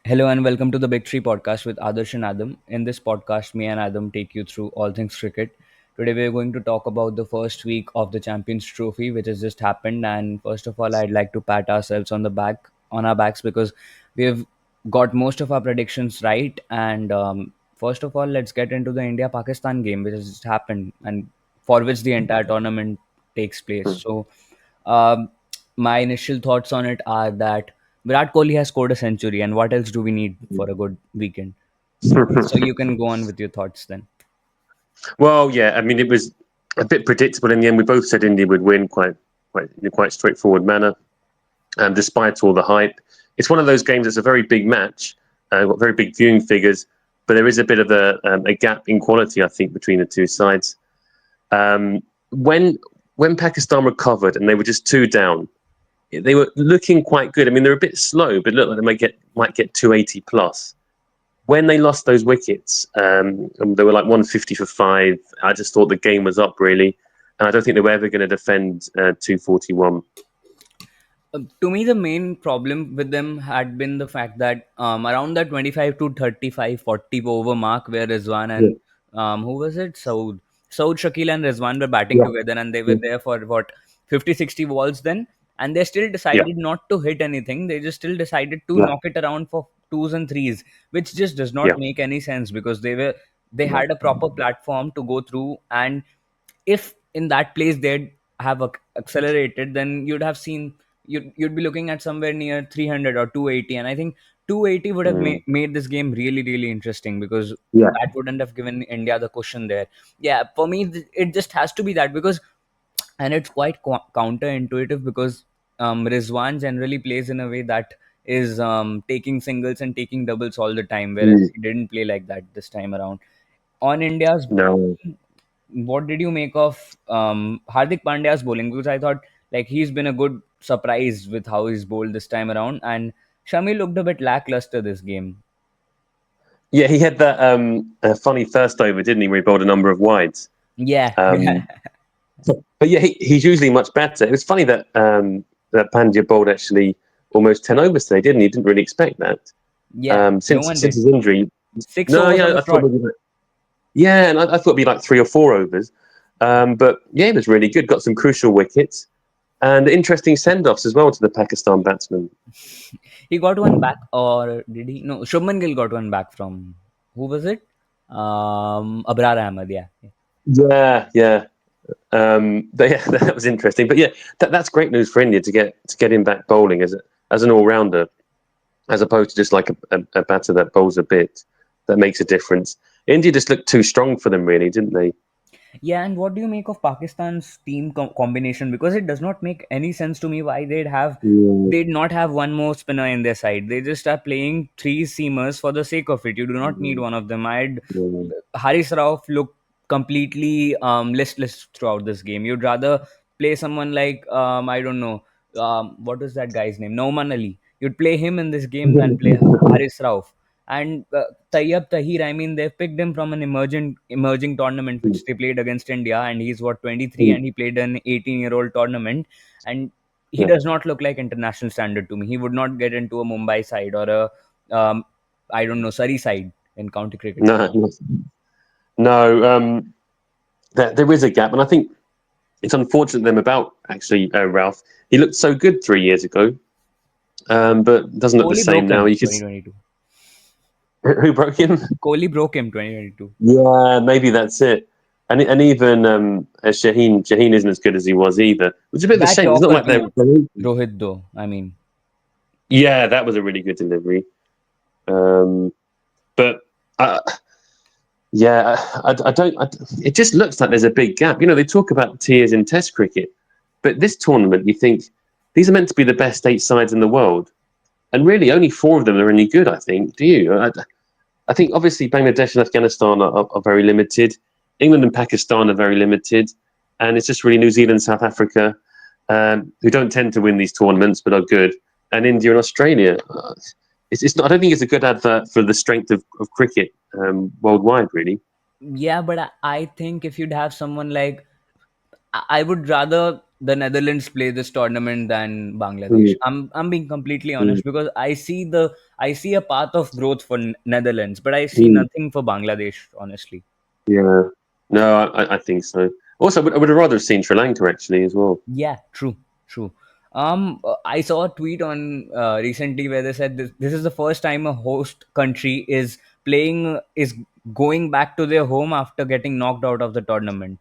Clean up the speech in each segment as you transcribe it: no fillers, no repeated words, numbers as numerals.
Hello and welcome to the Big Tree podcast with Adarsh and Adam. In this podcast, me and Adam take you through all things cricket. Today, we are going to talk about the first week of the Champions Trophy, which has just happened. And first of all, I'd like to pat ourselves on our backs, because we have got most of our predictions right. And first of all, let's get into the India-Pakistan game, which has just happened, and for which the entire tournament takes place. So, um, my initial thoughts on it are that Virat Kohli has scored a century, and what else do we need for a good weekend? So you can go on with your thoughts then. Well, yeah, I mean, it was a bit predictable in the end. We both said India would win in a quite straightforward manner, despite all the hype. It's one of those games that's a very big match, got very big viewing figures, but there is a bit of a gap in quality, I think, between the two sides. Um, when when Pakistan recovered and they were just two down, they were looking quite good. I mean, they're a bit slow, but look like they might get 280 plus. When they lost those wickets, they were like 150 for five. I just thought the game was up really, and I don't think they were ever going to defend 241. To me, the main problem with them had been the fact that around that 25 to 35, 40 over mark, where Rizwan Yeah, and who was it? Saud, Shakil, and Rizwan were batting yeah, together, and they were yeah, there for what 50, 60 balls then. And they still yeah, decided not to hit anything. They just still decided to yeah, knock it around for twos and threes, which just does not yeah. make any sense because they Yeah. had a proper platform to go through. And if in that place they'd have accelerated, then you'd have seen you'd be looking at somewhere near 300 or 280, and I think 280 would have Mm. made this game really really interesting, because Yeah. that wouldn't have given India the cushion there. Yeah, for me it just has to be that, because and it's quite counterintuitive, because Rizwan generally plays in a way that is taking singles and taking doubles all the time, whereas Mm. he didn't play like that this time around. On India's No. bowling, what did you make of Hardik Pandya's bowling? Because I thought like he's been a good surprise with how he's bowled this time around, and Shami looked a bit lackluster this game. Yeah, he had that funny first over, didn't he? Where he bowled a number of wides. Yeah, Um, but yeah, he's usually much better. It was funny that Pandya bowled actually almost 10 overs today, didn't he? Didn't really expect that. yeah, no Since one since did. his injury, Six no, overs on yeah, the I thought trot. maybe yeah, and I thought it'd be like 3 or 4 overs. But yeah, it was really good. Got some crucial wickets and interesting send-offs as well to the Pakistan batsmen. He got one back, or did he? No, Shubman Gill got one back from who was it? Abrar Ahmed. Yeah, Yeah, yeah. Yeah, that was interesting. But yeah, that's great news for India to get him back bowling as an all rounder, as opposed to just like a batter that bowls a bit. That makes a difference. India just looked too strong for them, really, didn't they? yeah. And what do you make of Pakistan's team combination? Because it does not make any sense to me why Mm, they'd not have one more spinner in their side. They just are playing three seamers for the sake of it. You do not need mm, one of them. I'd mm, Haris Rauf looked completely listless throughout this game. You'd rather play someone like I don't know what is that guy's name? Nauman Ali. You'd play him in this game than play Haris Rauf. And Tayyab Tahir, I mean, they've picked him from an emerging tournament which they played against India, and he's what 23, mm. and he played an 18-year-old tournament, and he Yeah. does not look like international standard to me. He would not get into a Mumbai side or a I don't know, Surrey side in county cricket. No, no. There is a gap, and I think it's unfortunate them about actually Ralph. He looked so good 3 years ago, but doesn't look the Kohli same broke now. him You could 2022. who broke him? Kohli broke him 2022. Yeah, maybe that's it. And even Shaheen isn't as good as he was either, which is a bit of a That shame. It's not chopper like to they're Rohit, though. I mean, yeah, that was a really good delivery. But uh, yeah, I don't. It just looks like there's a big gap. They talk about tiers in Test cricket, but this tournament, you think these are meant to be the best 8 sides in the world, and really only 4 of them are any good. I think. Do you? I think obviously Bangladesh and Afghanistan are very limited. England and Pakistan are very limited, and it's just really New Zealand, South Africa, who don't tend to win these tournaments but are good, and India and Australia. It's not. I don't think it's a good advert for the strength of cricket worldwide. Really. yeah, but I think if you'd have someone like, I would rather. the Netherlands play this tournament than Bangladesh. Mm, I'm being completely mm, honest because I see a path of growth for Netherlands, but I see mm. nothing for Bangladesh, honestly. Yeah. No, I think so. Also, I would have rather seen Sri Lanka actually as well. Yeah, true, true. I saw a tweet on recently where they said this is the first time a host country is going back to their home after getting knocked out of the tournament.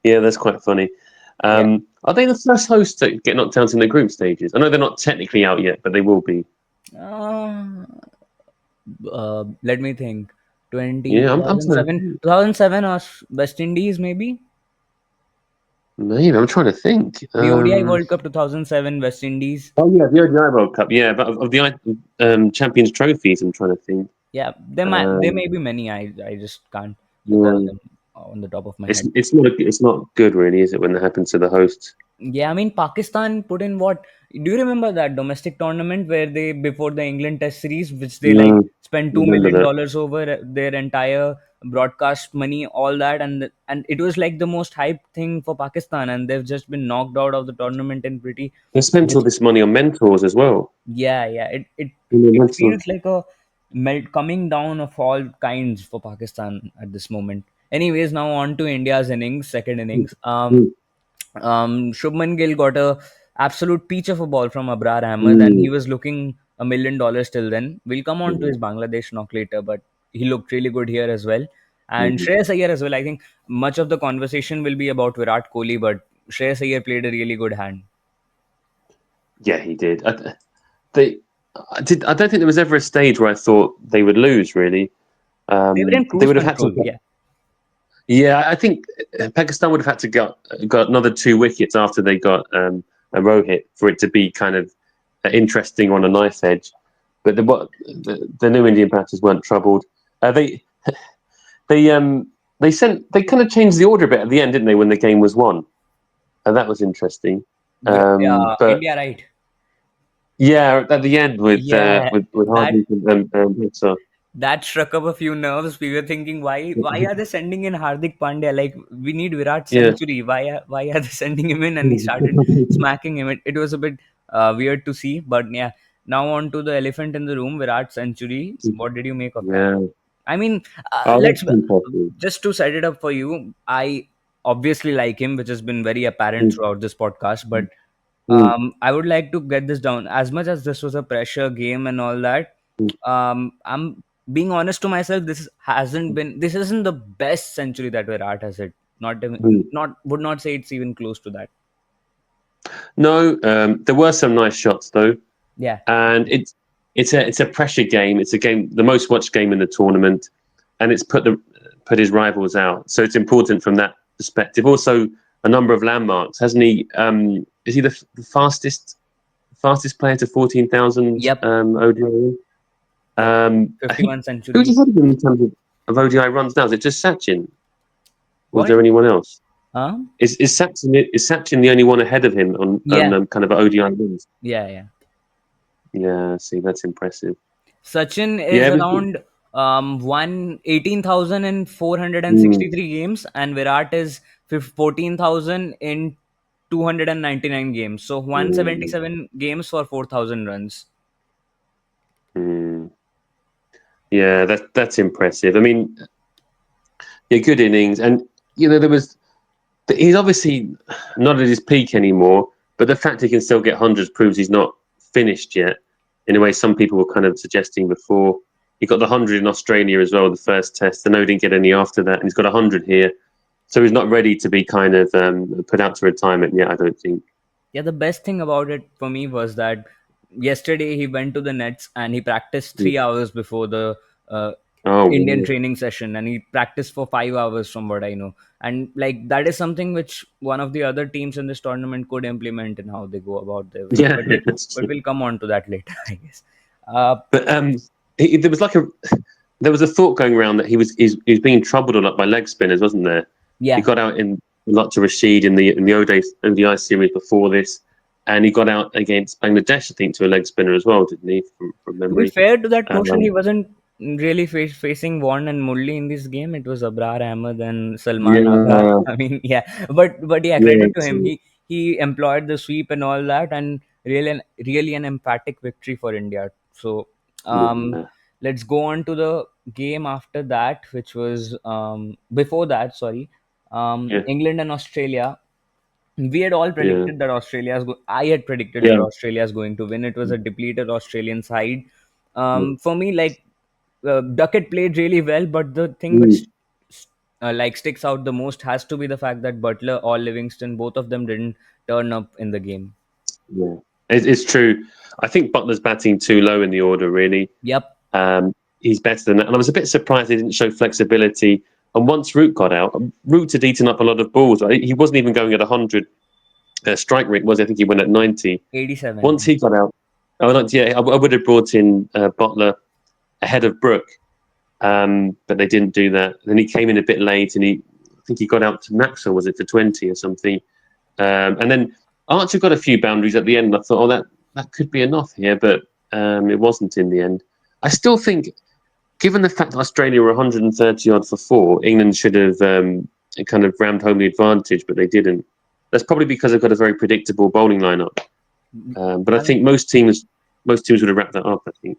Yeah, that's quite funny. Yeah. Are they the first hosts to get knocked out in the group stages? I know they're not technically out yet, but they will be. Uh, Let me think. Yeah, I'm trying to 2007, think. 2007 or West Indies maybe. Maybe I'm trying to think. The ODI World Cup 2007 West Indies. Oh yeah, the ODI World Cup. Yeah, but of the Champions trophies, I'm trying to think. Yeah, there may Um, be many. I just can't recall yeah, them on the top of my head. it's not good really, is it, when that happens to the hosts? Yeah, I mean Pakistan put in what? Do you remember that domestic tournament where they before the England Test series, which they like No, spent two remember million that. dollars over their entire broadcast money, all that, and it was like the most hyped thing for Pakistan, and they've just been knocked out of the tournament in pretty. They spent all this money on mentors as well. Yeah, yeah. You know, It mentors. feels like a melt coming down of all kinds for Pakistan at this moment. Anyways, now on to India's innings, second innings. Mm, Shubman Gill got a absolute peach of a ball from Abrar Ahmed, and he mm, was looking $1 million till then. We'll come on to mm, his Bangladesh knock later, but he looked really good here as well. And mm. Shreyas Iyer as well. I think much of the conversation will be about Virat Kohli, but Shreyas Iyer played a really good hand. Yeah, he did. They, I did. I don't think there was ever a stage where I thought they would lose. Really, They were in they cruise would have had to. control. Yeah. Yeah, I think Pakistan would have had to got another two wickets after they got a Rohit for it to be kind of interesting on a knife edge. But the new Indian batters weren't troubled. They they kind of changed the order a bit at the end, didn't they? When the game was won, and that was interesting. But India, right? yeah, at the end Yeah, with that Hardik and so that struck up a few nerves. We were thinking, why are they sending in Hardik Pandya? Like we need Virat yeah. century. Why are they sending him in? And he started smacking him. It was a bit weird to see, but yeah. Now on to the elephant in the room, Virat century. What did you make of that? Yeah. I mean, Oh, let's that's impressive. just to set it up for you. I obviously like him, which has been very apparent Mm, throughout this podcast. But mm, I would like to get this down. As much as this was a pressure game and all that, mm, I'm being honest to myself. This isn't the best century that Virat has hit. Not even, mm. not would not say it's even close to that. No, there were some nice shots though, Yeah, and it's a pressure game. It's a game, the most watched game in the tournament, and it's put his rivals out. So it's important from that perspective. Also, a number of landmarks, hasn't he? Is he the fastest player to 14,000 yep, ODI? yep. I think 51 who's centuries. ahead of him in terms of ODI runs now? Is it just Sachin, or is What? there anyone else? Huh? Is Sachin the only one ahead of him on Yeah, kind of ODI runs? yeah, yeah. Yeah, see, that's impressive. Sachin Yeah, is around one 18,463 games, and Virat is 14,000 in 299 games. So mm, 177 games for 4,000 runs. mm, yeah, that's impressive. I mean, yeah, good innings, and there was he's obviously not at his peak anymore, but the fact he can still get hundreds proves he's not finished yet. In a way, some people were kind of suggesting before. He got the 100 in Australia as well, the first test. I know he didn't get any after that, and he's got 100 here. So he's not ready to be kind of put out to retirement yet, I don't think. Yeah, the best thing about it for me was that yesterday he went to the nets and he practiced Mm. 3 hours before the uh, Oh, Indian wow. training session, and he practiced for 5 hours from what I know. And like that is something which one of the other teams in this tournament could implement in how they go about their work. Yeah, But that's but true. we'll come on to that later, I guess. Uh, But there was there was a thought going around that he was being troubled a lot by leg spinners, wasn't there? He yeah, got out in a lot to Rashid in the ODI series before this, and he got out against Bangladesh, I think, to a leg spinner as well, didn't he? From to be memory. fair to that person, he Um, wasn't. really facing Warren and Murli in this game, it was Abrar Ahmed and Salman Agha. Yeah, I mean, yeah, but yeah, yeah, credit to him. He employed the sweep and all that, and really an emphatic victory for India. So um, yeah, let's go on to the game after that, which was before that. Sorry, yeah, England and Australia. We had all yeah, predicted that I had predicted that yeah, Australia is going to win. It was a depleted Australian side. yeah. For me, like Duckett played really well, but the thing which Mm, like sticks out the most has to be the fact that Butler or Livingston, both of them didn't turn up in the game. yeah. It's true. I think Butler's batting too low in the order, really. Yep, Um, he's better than that. And I was a bit surprised he didn't show flexibility. And once Root got out, Root had eaten up a lot of balls. He wasn't even going at 100 strike rate, was he? I think he went at 90. 87. Once he got out, I would have brought in Butler ahead of Brook, but they didn't do that. Then he came in a bit late, and I think he got out to Maxwell, was it for 20 or something? And then Archer got a few boundaries at the end. And I thought, oh, that could be enough here, but it wasn't in the end. I still think, given the fact that Australia were 130 odd for four, England should have kind of rammed home the advantage, but they didn't. That's probably because they've got a very predictable bowling lineup. But I I think mean, most teams would have wrapped that up. I think.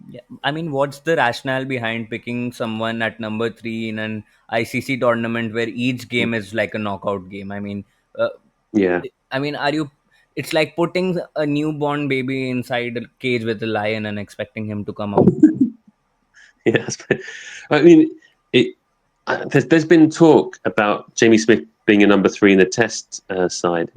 yeah, I mean, what's the rationale behind picking someone at number three in an ICC tournament where each game is like a knockout game? Uh, Yeah, are you? It's like putting a newborn baby inside a cage with a lion and expecting him to come out. yeah. I mean, it. There's been talk about Jamie Smith being a number three in the Test side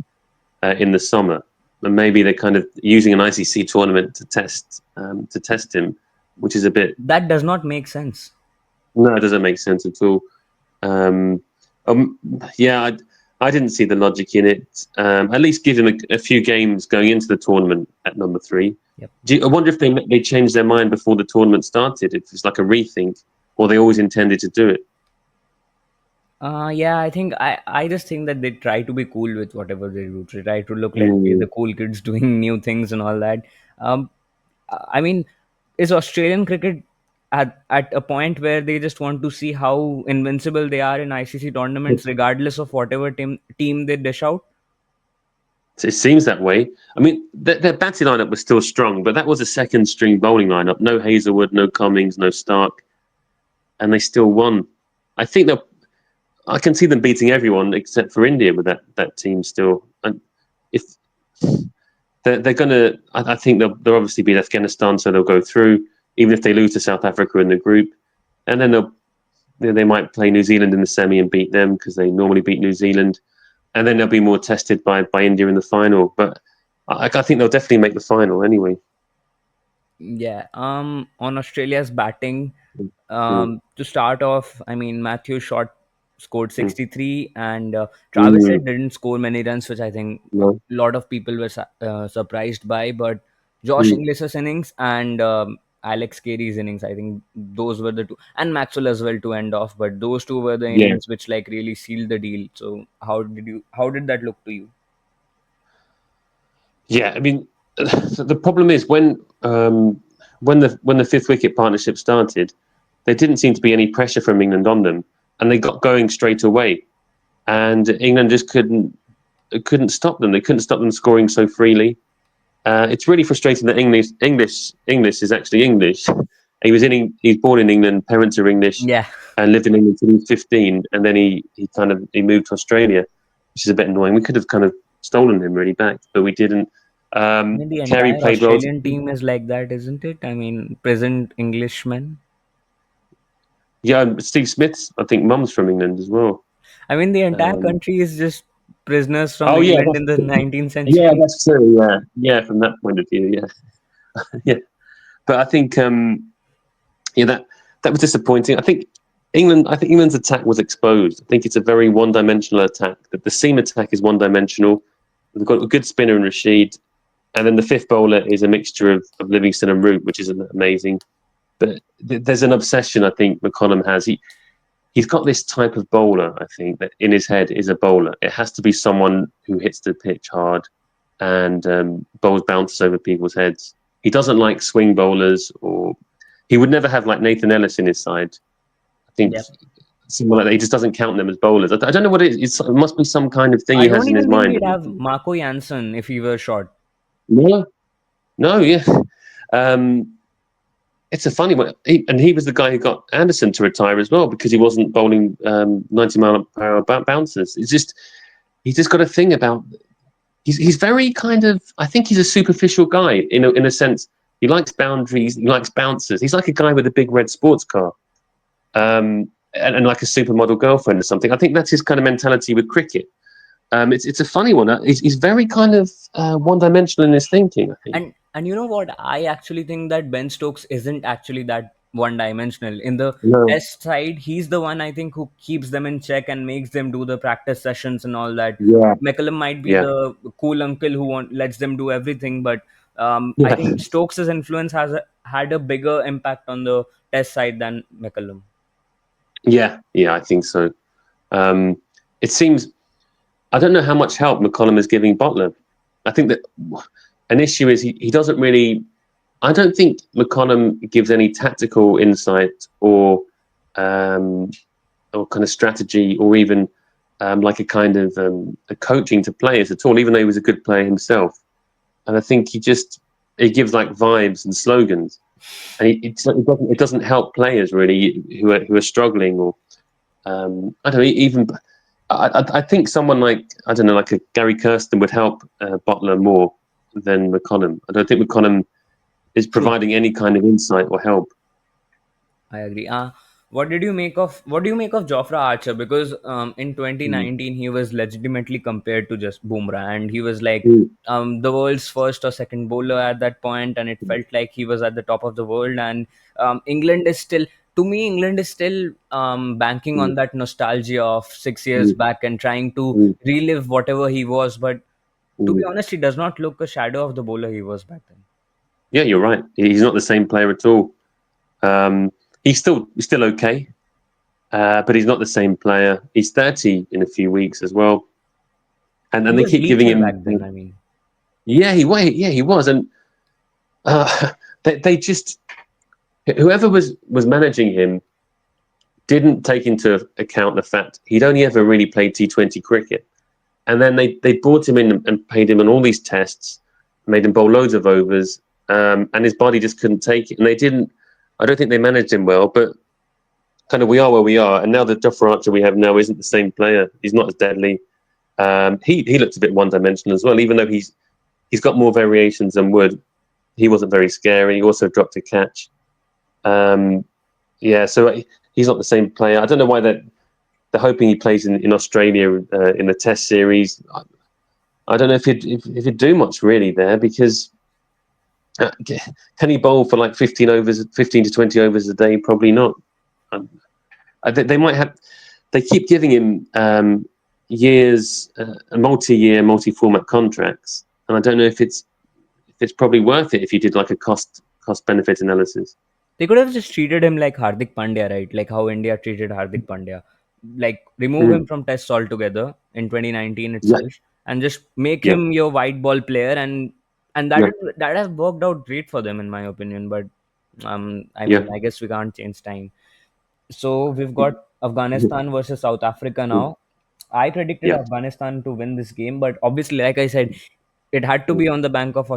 in the summer, and maybe they're kind of using an ICC tournament to test him, which is a bit. That does not make sense. No, it doesn't make sense at all. Um, um, yeah, I didn't see the logic in it. At least give him a few games going into the tournament at number three. Yep. I wonder if they changed their mind before the tournament started. If it's like a rethink, or they always intended to do it. Yeah, I just think that they try to be cool with whatever they do. They try to look like okay, Mm. the cool kids doing new things and all that. Um, I mean, is Australian cricket at a point where they just want to see how invincible they are in ICC tournaments, regardless of whatever team they dish out? It seems that way. I mean, their batting lineup was still strong, but that was a second string bowling lineup. No Hazelwood, no Cummings, no Stark, and they still won. I think that I can see them beating everyone except for India with that team still. And if they're gonna, I think they'll obviously beat Afghanistan, so they'll go through. Even if they lose to South Africa in the group, and then they might play New Zealand in the semi and beat them because they normally beat New Zealand, and then they'll be more tested by India in the final. But I think they'll definitely make the final anyway. Yeah. On Australia's batting, Mm, to start off, I mean, Matthew shot scored mm, 63, and Travis mm, Head didn't score many runs, which I think a no, lot of people were surprised by. But Josh mm, Inglis's innings and Alex Carey's innings, I think those were the two, and Maxwell as well to end off. But those two were the yeah, innings which like really sealed the deal. So how did that look to you? yeah. I mean, the problem is when the fifth wicket partnership started, there didn't seem to be any pressure from England on them, and they got going straight away. And England just couldn't stop them. They couldn't stop them scoring so freely. It's really frustrating that English is actually English. He's born in England, parents are English, Yeah, and lived in England until he was 15, and then he moved to Australia, which is a bit annoying. We could have kind of stolen him really back, but we didn't. I mean the Carey entire played well. Australian team is like that, isn't it? I mean, present Englishmen. Yeah, and Steve Smith's I think mum's from England as well. I mean, the entire Um, country is just prisoners from oh yeah, England in the 19th yeah, century. that's true. Yeah, yeah, from that point of view, yeah, yeah. But I think yeah, that was disappointing. I think England's attack was exposed. I think it's a very one-dimensional attack. That the seam attack is one-dimensional. They've got a good spinner in Rashid, and then the fifth bowler is a mixture of Livingston and Root, which is amazing. But there's an obsession I think McCollum has. He's got this type of bowler. I think that in his head is a bowler. It has to be someone who hits the pitch hard and bowls bounces over people's heads. He doesn't like swing bowlers or he would never have like Nathan Ellis in his side. I think Yeah. someone like that. He just doesn't count them as bowlers. I don't know what it is. It must be some kind of thing he I has don't in his even think mind. he'd have Marco Jansen if he were short. No, no, yeah. Um, it's a funny one. And he was the guy who got Anderson to retire as well because he wasn't bowling 90-mile-per-hour bouncers. He's just got a thing about. He's very kind of. I think he's a superficial guy in a sense. He likes boundaries. He likes bouncers. He's like a guy with a big red sports car, and like a supermodel girlfriend or something. I think that's his kind of mentality with cricket. It's a funny one. He's very kind of one dimensional in his thinking. I think. And you know what? I actually think that Ben Stokes isn't actually that one dimensional. In the No. test side, he's the one I think who keeps them in check and makes them do the practice sessions and all that. Yeah. McCullum might be Yeah. the cool uncle who lets them do everything, but I Yeah. think Stokes' influence had a bigger impact on the test side than McCullum. Yeah. Yeah. I think so. Um, it seems I don't know how much help McCollum is giving Butler. I think that an issue is he doesn't really. I don't think McCollum gives any tactical insight um, or kind of strategy or even like a kind of a coaching to players at all. Even though he was a good player himself, and I think he gives like vibes and slogans, and it doesn't help players really who are struggling or I don't know even I think someone like I don't know, like a Gary Kirsten would help Butler more than McConnum. I don't think McConnum is True. providing any kind of insight or help. I agree. What do you make of Jofra Archer? Because in Mm. 2019 he was legitimately compared to just Bumrah, and he was like Mm. the world's first or second bowler at that point, and it felt like he was at the top of the world. And England is still, to me, England is still banking Mm. on that nostalgia of 6 years Mm. back and trying to Mm. relive whatever he was. But to be Mm. honest, he does not look a shadow of the bowler he was back then. Yeah, you're right. He's not the same player at all. Um, he's still okay, but he's not the same player. He's 30 in a few weeks as well, He and they was keep giving lethal him. back then. I mean, Yeah, he was, and uh, they just whoever was managing him didn't take into account the fact he'd only ever really played T20 cricket. And then they brought him in and paid him on all these tests, made him bowl loads of overs, and his body just couldn't take it. And they didn't, I don't think they managed him well, but kind of we are where we are. And now the Jofra Archer we have now isn't the same player. He's not as deadly. He looked a bit one dimensional as well, even though he's got more variations than Wood. He wasn't very scary. He also dropped a catch. Um, yeah, so he's not the same player. I don't know why they're hoping he plays in Australia in the Test series. I don't know if he'd do much really there because uh, can he bowl for like 15 to 20 overs a day? Probably not. Um, they might have. They keep giving him years, multi-year, multi-format contracts, and I don't know if it's probably worth it if you did like a cost benefit analysis. they could have just treated him like Hardik Pandya, right? Like how India treated Hardik Pandya. Like remove him Mm. from tests altogether in 2019 Yeah, itself and just make yeah, him your white ball player, and yeah, that has worked out great for them in my opinion. But I yeah, mean, I guess we can't change time. So we've got Afghanistan versus South Africa now. I predicted yeah, Afghanistan to win this game, but obviously, like I said, it had to be on the bank of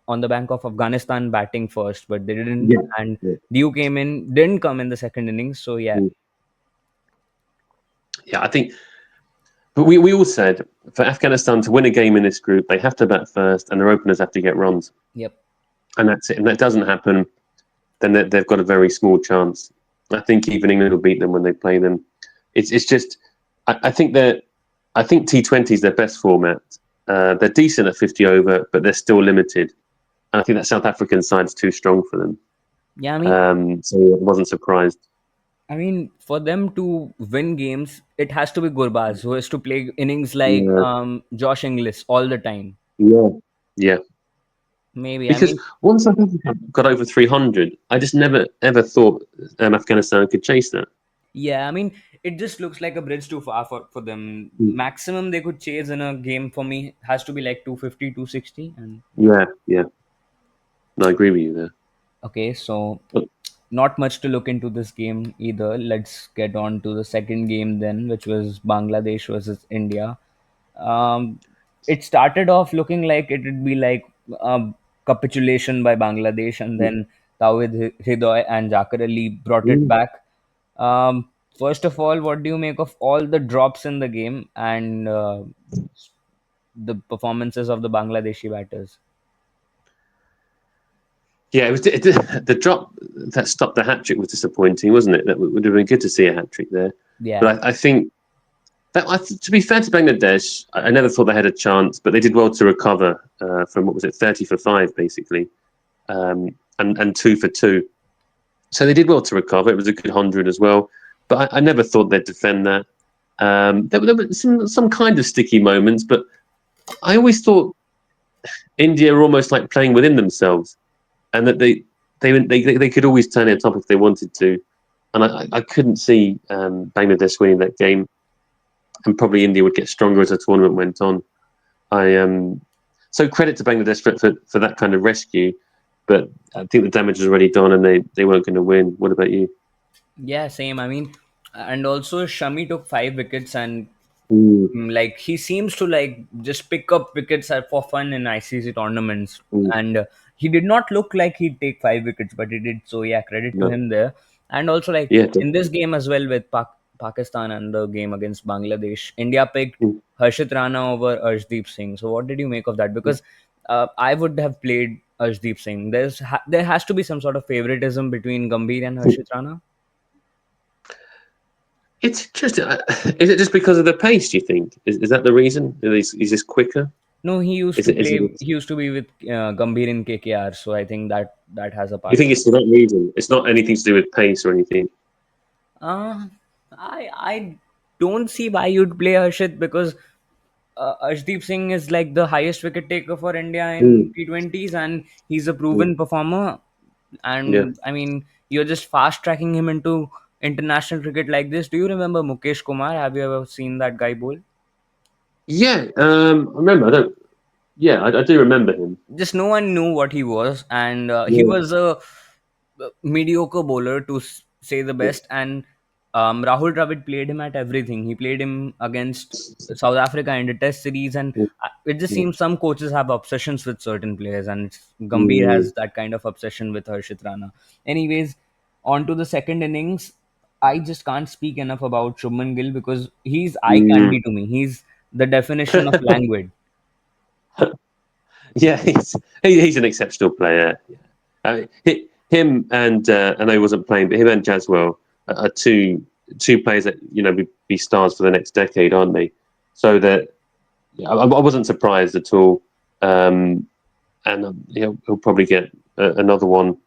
on the bank of Afghanistan batting first, but they didn't. yeah, And yeah. Didn't come in the second innings. So yeah, Yeah, I think. But we all said for Afghanistan to win a game in this group, they have to bat first, and their openers have to get runs, yep. and that's it. And that doesn't happen, then they've got a very small chance. I think even England will beat them when they play them. It's just I think that I think T20 is their best format. They're decent at 50 over, but they're still limited. And I think that South African side's too strong for them. Yeah, I mean, So I wasn't surprised. for them to win games, it has to be Gurbaz who has to play innings like Yeah, Josh Inglis all the time. yeah, yeah. Maybe. I Because mean, once South Africa got over 300, I just never ever thought Afghanistan could chase that. yeah, I mean, it just looks like a bridge too far for them. Mm. Maximum they could chase in a game for me has to be like 250, 260. And yeah. Yeah, yeah. No, I agree with you there. Okay, so But, not much to look into this game either. Let's get on to the second game then, which was Bangladesh versus India. Um, it started off looking like it would be like a capitulation by Bangladesh, and then Tawhid Hridoy and Zakir Ali brought it Mm. back. First of all, what do you make of all the drops in the game and the performances of the Bangladeshi batters? Yeah, it was the drop that stopped the hat trick was disappointing, wasn't it? That would have been good to see a hat trick there, Yeah, but I think that to be fair to Bangladesh, I never thought they had a chance, but they did well to recover from what was it, 30 for 5 basically, and 2 for 2. So they did well to recover. It was a good 100 as well, but I never thought they'd defend that. There were some kind of sticky moments, but I always thought India were almost like playing within themselves, and that they could always turn it up if they wanted to. And I couldn't see Bangladesh winning that game, and probably India would get stronger as the tournament went on. I So credit to Bangladesh for that kind of rescue, but I think the damage was already done, and they weren't going to win. What about you? yeah, same. I mean, and also Shami took 5 wickets, and Mm, like he seems to like just pick up wickets for fun in ICC tournaments, mm, and he did not look like he'd take 5 wickets, but he did. So yeah, credit to no. him there. And also like Yeah. in this game as well with Pakistan and the game against Bangladesh, India picked Mm, Harshit Rana over Arshdeep Singh. So what did you make of that? mm, Because I would have played Arshdeep Singh. There has to be some sort of favoritism between Gambhir and mm. Harshit Rana. It's interesting. Is it just because of the pace? Do you think is that the reason? Is this quicker? No, he used Is to it? Is it? play. He used to be with Gambhir in KKR, so I think that has a You part think to it's it. for that reason? It's not anything to do with pace or anything. Uh, I don't see why you'd play Harshit because Arshdeep Singh is like the highest wicket taker for India in Mm, T20s, and he's a mm, proven performer. yeah. And I mean, you're just fast tracking him into international cricket like this. Do you remember Mukesh Kumar? Have you ever seen that guy bowl? Yeah. I remember. I don't. Yeah, I do remember him. Just no one knew what he was, and he Yeah. was a mediocre bowler to say the Yeah. best. And Rahul Dravid played him at everything. He played him against South Africa in the Test series, and Mm, it just mm, seems some coaches have obsessions with certain players, and Gambhir mm, has that kind of obsession with Harshit Rana. Anyways, on to the second innings. I just can't speak enough about Shubman Gill because he's eye mm. candy to me. He's the definition of languid. Yeah, he's an exceptional player. Yeah. Him and I wasn't playing, but him and Jaswell are two players that would be stars for the next decade, aren't they? So that yeah, I wasn't surprised at all, and he'll probably get another one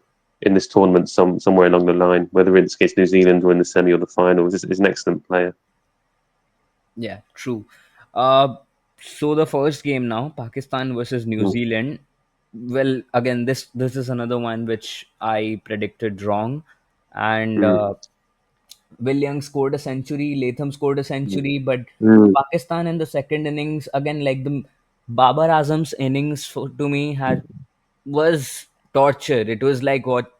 in this tournament somewhere along the line, whether it's against New Zealand or in the semi or the finals. He's an excellent player. Yeah, true. Uh, so the first game now, Pakistan versus New Mm, Zealand. Well, again, this is another one which I predicted wrong, and mm, Williams scored a century, Latham scored a mm, century, but mm, Pakistan in the second innings again, like the Babar Azam's innings to me had was torture. It was like what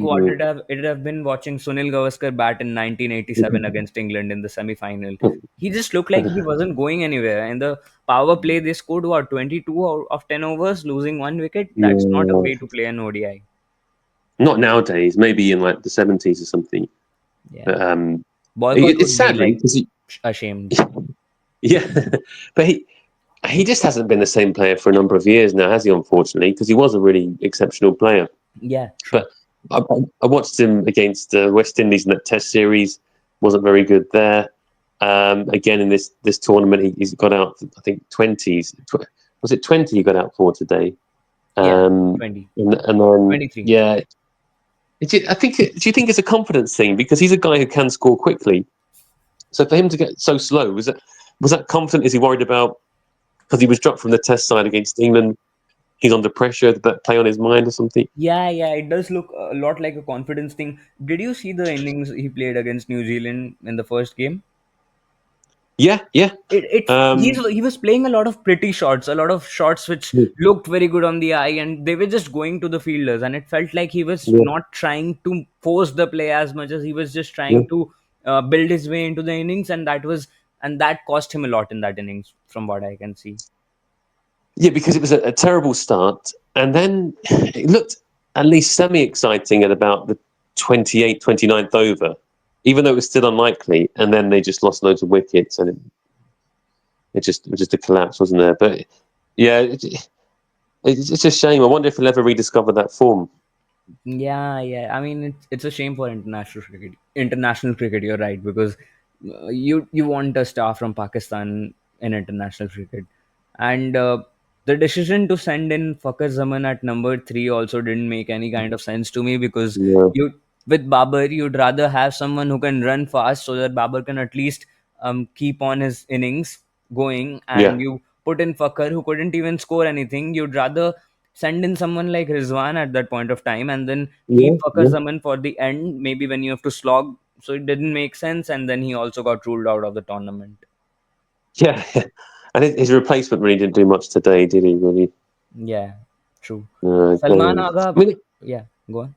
mm, it have been watching Sunil Gavaskar bat in 1987 against England in the semi-final. He just looked like he wasn't going anywhere. And the power play, they scored what 22 out of 10 overs, losing 1 wicket. That's not a yeah. way to play an ODI. Not nowadays. Maybe in like the 70s or something. Yeah, But boycott it's would be sad, really, like because ashamed. yeah, but he just hasn't been the same player for a number of years now, has he? Unfortunately, because he was a really exceptional player. Yeah, true. But I watched him against West Indies in that Test series. Wasn't very good there. Again in this tournament, he's got out. I think twenties. Was it 20 he got out for today? Yeah, Um, 20, and then 23. yeah, I think. Do you think it's a confidence thing because he's a guy who can score quickly? So for him to get so slow, was that confident? Is he worried about because he was dropped from the Test side against England? He's under pressure. Did that play on his mind or something? Yeah, yeah, it does look a lot like a confidence thing. Did you see the innings he played against New Zealand in the first game? Yeah. He was playing a lot of pretty shots, a lot of shots which Yeah, looked very good on the eye, and they were just going to the fielders, and it felt like he was yeah, not trying to force the play as much as he was just yeah. trying to build his way into the innings, and that cost him a lot in that innings, from what I can see. Yeah, because it was a terrible start, and then it looked at least semi-exciting at about the 28th, 29th over, even though it was still unlikely. And then they just lost loads of wickets, and it was just a collapse, wasn't there? But yeah, it's a shame. I wonder if we'll ever rediscover that form. Yeah, yeah. I mean, it's a shame for international cricket. International cricket, you're right, because you want a star from Pakistan in international cricket, and the decision to send in Fakhar Zaman at number three also didn't make any kind of sense to me, because Yeah, you with Babar you'd rather have someone who can run fast so that Babar can at least keep on his innings going, yeah, and you put in Fakhar who couldn't even score anything. You'd rather send in someone like Rizwan at that point of time, and then yeah, keep Fakhar yeah, Zaman for the end, maybe when you have to slog. So it didn't make sense, and then he also got ruled out of the tournament. yeah. And his replacement really didn't do much today, did he? Really? Yeah, true. Salman Okay. Agha, I mean, yeah, go on.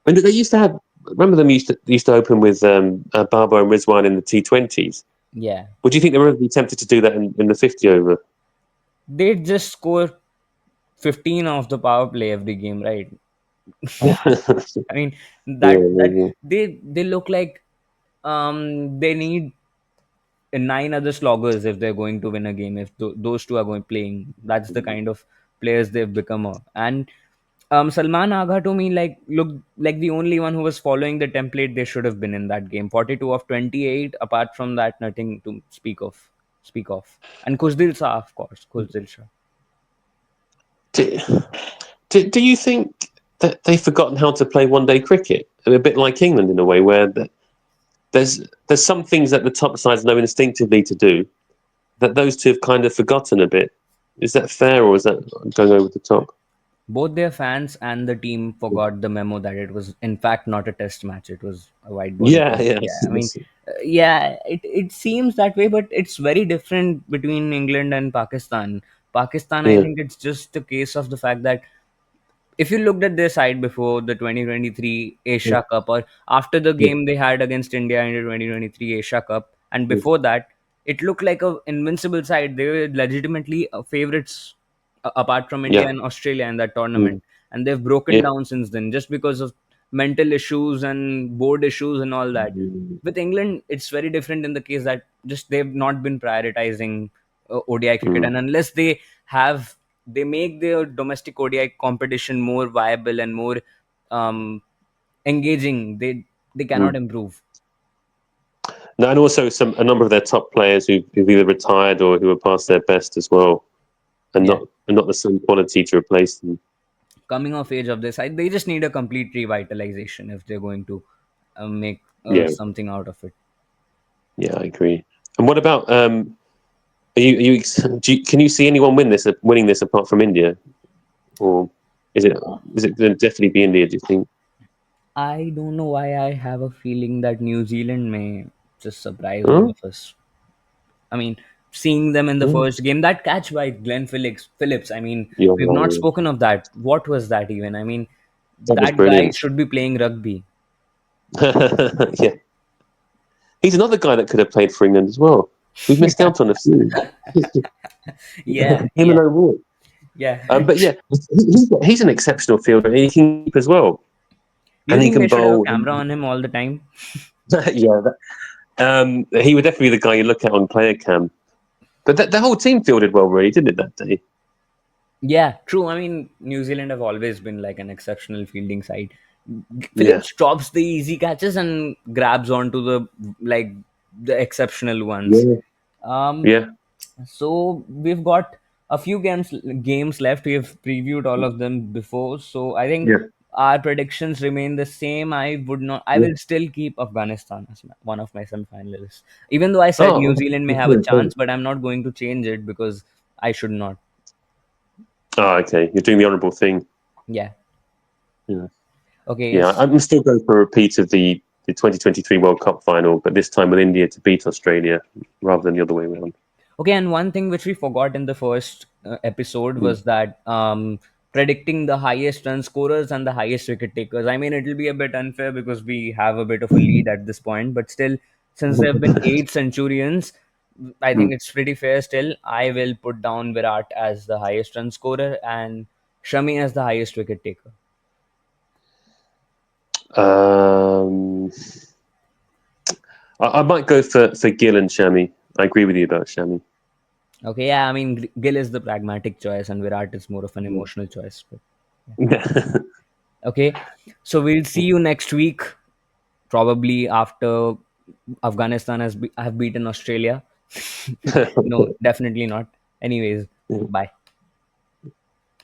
when they used to have. Remember them used to open with Barbo and Rizwan in the T20s. Yeah, Would you think they would be tempted to do that in the 50 over? they just score 15 off the power play every game, right? I mean, Yeah, that maybe. they look like they need nine other sloggers if they're going to win a game. If those two are going playing, that's the kind of players they've become. And Salman Agha to me like looked like the only one who was following the template they should have been in that game. 42 of 28. Apart from that, nothing to speak of. Speak of. And Khuzdil Shah, of course. Khuzdil Shah. Do, do you think that they've forgotten how to play one day cricket? A bit like England in a way, where there's some things that the top sides know instinctively to do that those two have kind of forgotten a bit. Is that fair, or is that going over the top? Both their fans and the team forgot the memo that it was in fact not a test match, it was a white ball Yeah, game. yeah, Yeah, I mean, it seems that way, but it's very different between England and Pakistan. I yeah, think it's just a case of the fact that if you looked at their side before the 2023 yeah, Asia Cup, or after the yeah, game they had against India in the 2023 Asia Cup, and yeah, before that, it looked like a invincible side. They were legitimately favorites, apart from India yeah, and Australia in that mm, tournament, and they've broken yeah, down since then just because of mental issues and board issues and all that. mm, With England, it's very different in the case that just they've not been prioritizing ODI cricket, mm, and unless they make their domestic ODI competition more viable and more um, engaging, they mm. cannot improve. No, and also a number of their top players who've either retired or who are past their best as well, and Yeah, not the same quality to replace them. coming of age of this side, they just need a complete revitalization if they're going to make Yeah, something out of it. yeah, I agree. And what about can you see anyone winning this apart from India, or is it is it going to definitely be India? Do you think? I don't know why I have a feeling that New Zealand may just surprise all Huh? of us. I mean, seeing them in the Yeah, first game, that catch by Glenn Phillips. I mean, yeah, we've not yeah. spoken of that. What was that even? I mean, That was that guy brilliant. should be playing rugby. Yeah, he's another guy that could have played for England as well. We've missed out on a few. Yeah, Him yeah, and O'Rourke. yeah. But yeah, he's an exceptional fielder, and he can keep as well, Do you and he think they can should have a bowl. camera on him all the time? Yeah, he would definitely be the guy you look at on player cam. But the whole team fielded well, really, didn't it, that day? Yeah, true. I mean, New Zealand have always been like an exceptional fielding side. Yeah, Phillips drops the easy catches and grabs onto like the exceptional ones. yeah, Um, yeah, so we've got a few games left. We have previewed all of them before, so I think yeah, our predictions remain the same. I would not. I yeah. will still keep Afghanistan as one of my semi-finalists, even though I said New Oh, Zealand may have a yeah, chance, but I'm not going to change it because I should not. oh, okay. You're doing the honourable thing. Yeah. Yeah, Okay. yeah. Yes. I'm still going for a repeat of the the 2023 World Cup final, but this time with India to beat Australia rather than the other way around. Okay, and one thing which we forgot in the first episode Mm. was that predicting the highest run scorers and the highest wicket takers. I mean, it'll be a bit unfair because we have a bit of a lead at this point, but still, since there have been eight centurions, I think Mm. it's pretty fair still. I will put down Virat as the highest run scorer and Shami as the highest wicket taker. Um, I might go for Gill and Shami. I agree with you about Shami. Okay, yeah, I mean, Gill is the pragmatic choice and Virat is more of an emotional choice. But okay, so we'll see you next week, probably after Afghanistan have beaten Australia. No, definitely not. Anyways, bye.